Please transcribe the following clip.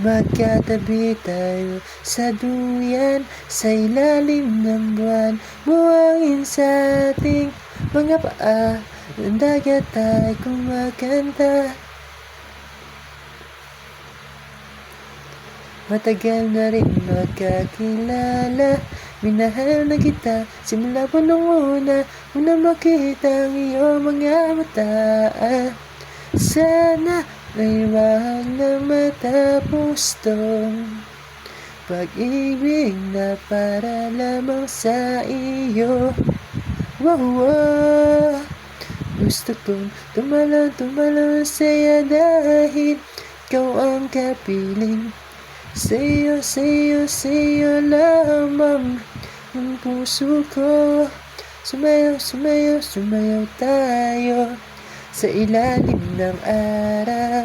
Magkatabi tayo sa duyan, sa ilalim ng buwan. Buhangin sa ating mga paa, ang dagat ay kumakanta. Matagal na rin magkakilala, minahal na kita simula pa nung una makita ang iyong mga mata. Sana ay wag na matapos tong pag-ibig na para lamang sa iyo. Wow, wow. Gusto kong tumalon sa'yo dahil ikaw ang kapiling. Sa'yo lamang ang puso ko. Sumayaw tayo sa ilalim ng araw.